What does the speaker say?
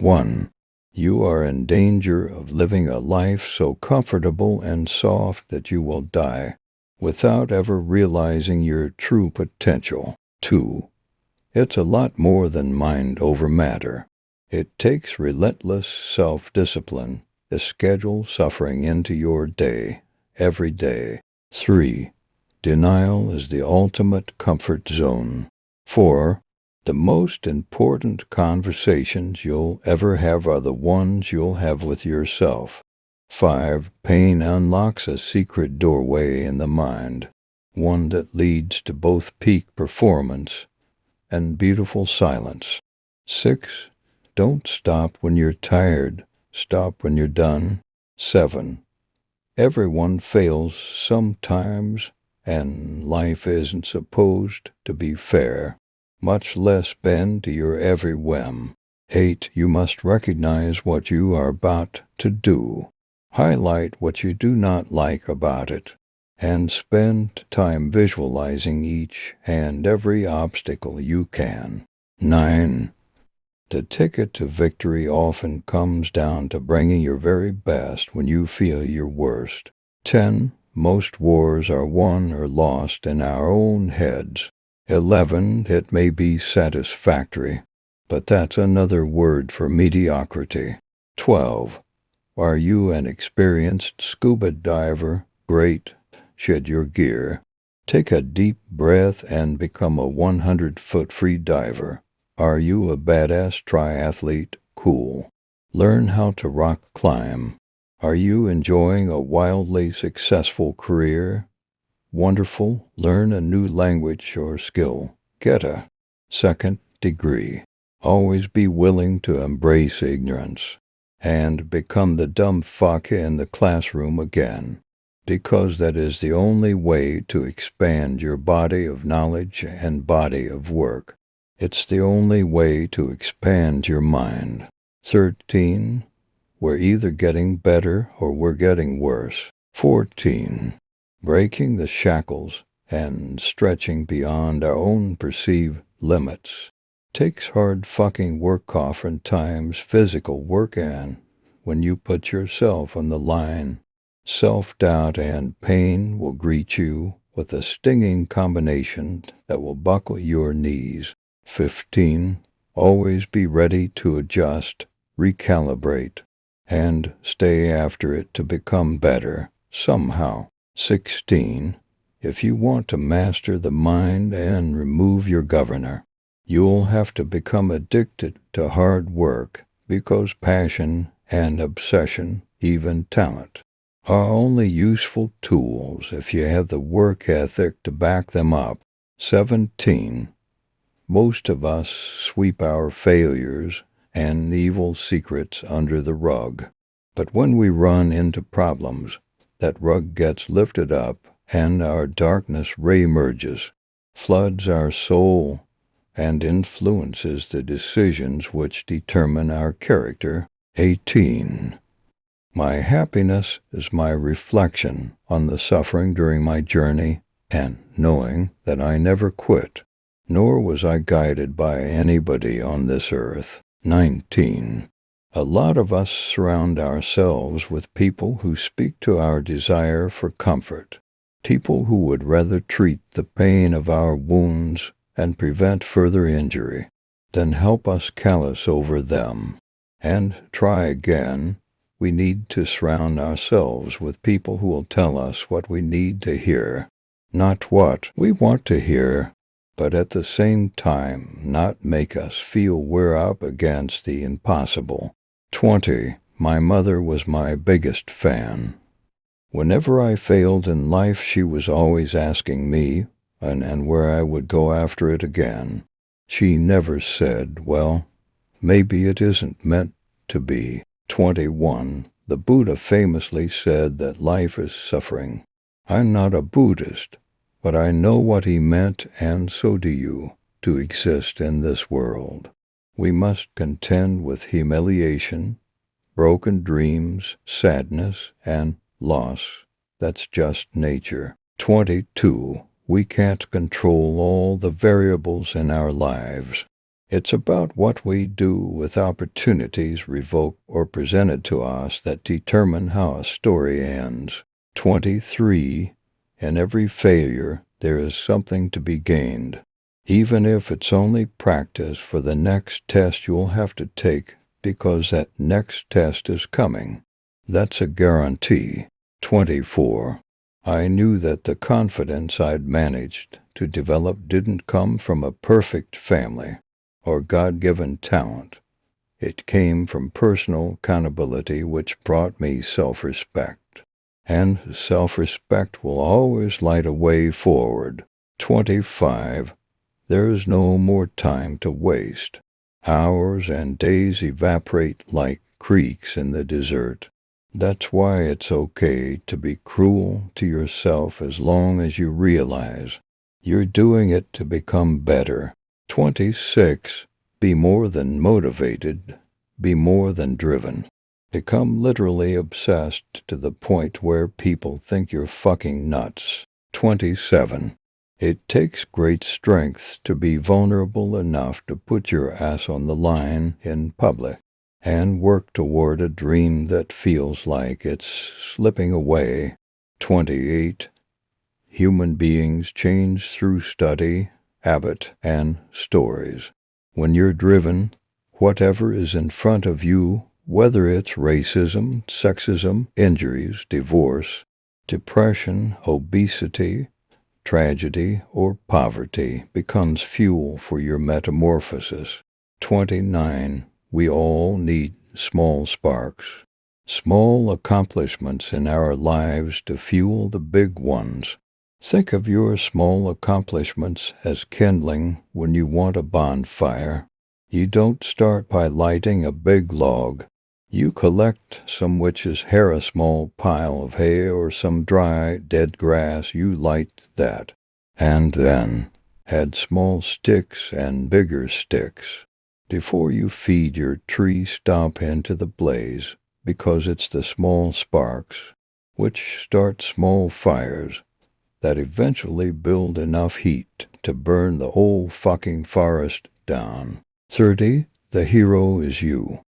1. You are in danger of living a life so comfortable and soft that you will die without ever realizing your true potential. 2. It's a lot more than mind over matter. It takes relentless self-discipline to schedule suffering into your day, every day. 3. Denial is the ultimate comfort zone. 4. The most important conversations you'll ever have are the ones you'll have with yourself. 5. Pain unlocks a secret doorway in the mind, one that leads to both peak performance and beautiful silence. 6. Don't stop when you're tired. Stop when you're done. 7. Everyone fails sometimes, and life isn't supposed to be fair, much less bend to your every whim. 8. You must recognize what you are about to do. Highlight what you do not like about it, and spend time visualizing each and every obstacle you can. 9. The ticket to victory often comes down to bringing your very best when you feel your worst. 10. Most wars are won or lost in our own heads. 11. It may be satisfactory, but that's another word for mediocrity. 12. Are you an experienced scuba diver? Great. Shed your gear. Take a deep breath and become a 100-foot free diver. Are you a badass triathlete? Cool. Learn how to rock climb. Are you enjoying a wildly successful career? Wonderful. Learn a new language or skill. Get a second degree. Always be willing to embrace ignorance and become the dumb fuck in the classroom again, because that is the only way to expand your body of knowledge and body of work. It's the only way to expand your mind. 13. We're either getting better or we're getting worse. 14. Breaking the shackles and stretching beyond our own perceived limits takes hard fucking work, oftentimes physical work, and when you put yourself on the line, self-doubt and pain will greet you with a stinging combination that will buckle your knees. 15. Always be ready to adjust, recalibrate, and stay after it to become better, somehow. 16. If you want to master the mind and remove your governor, you'll have to become addicted to hard work, because passion and obsession, even talent, are only useful tools if you have the work ethic to back them up. 17. Most of us sweep our failures and evil secrets under the rug. But when we run into problems, that rug gets lifted up and our darkness re-emerges, floods our soul, and influences the decisions which determine our character. 18. My happiness is my reflection on the suffering during my journey and knowing that I never quit, nor was I guided by anybody on this earth. 19. A lot of us surround ourselves with people who speak to our desire for comfort, people who would rather treat the pain of our wounds and prevent further injury than help us callous over them and try again. We need to surround ourselves with people who will tell us what we need to hear, not what we want to hear, but at the same time not make us feel we're up against the impossible. 20. My mother was my biggest fan. Whenever I failed in life, she was always asking me and where I would go after it again. She never said, well, maybe it isn't meant to be. 21. The Buddha famously said that life is suffering. I'm not a Buddhist, but I know what he meant, and so do you, to exist in this world. We must contend with humiliation, broken dreams, sadness, and loss. That's just nature. 22. We can't control all the variables in our lives. It's about what we do with opportunities revoked or presented to us that determine how a story ends. 23. In every failure, there is something to be gained, even if it's only practice for the next test you'll have to take, because that next test is coming. That's a guarantee. 24. I knew that the confidence I'd managed to develop didn't come from a perfect family or God-given talent. It came from personal accountability, which brought me self-respect. And self-respect will always light a way forward. 25. There is no more time to waste. Hours and days evaporate like creeks in the desert. That's why it's okay to be cruel to yourself as long as you realize you're doing it to become better. 26. Be more than motivated. Be more than driven. Become literally obsessed to the point where people think you're fucking nuts. 27. It takes great strength to be vulnerable enough to put your ass on the line in public and work toward a dream that feels like it's slipping away. 28. Human beings change through study, habit, and stories. When you're driven, whatever is in front of you, whether it's racism, sexism, injuries, divorce, depression, obesity, tragedy, or poverty, becomes fuel for your metamorphosis. 29. We all need small sparks, small accomplishments in our lives to fuel the big ones. Think of your small accomplishments as kindling when you want a bonfire. You don't start by lighting a big log. You collect some witch's hair, a small pile of hay, or some dry, dead grass. You light that. And then add small sticks and bigger sticks. Before you feed your tree, stomp into the blaze, because it's the small sparks, which start small fires, that eventually build enough heat to burn the whole fucking forest down. 30. The hero is you.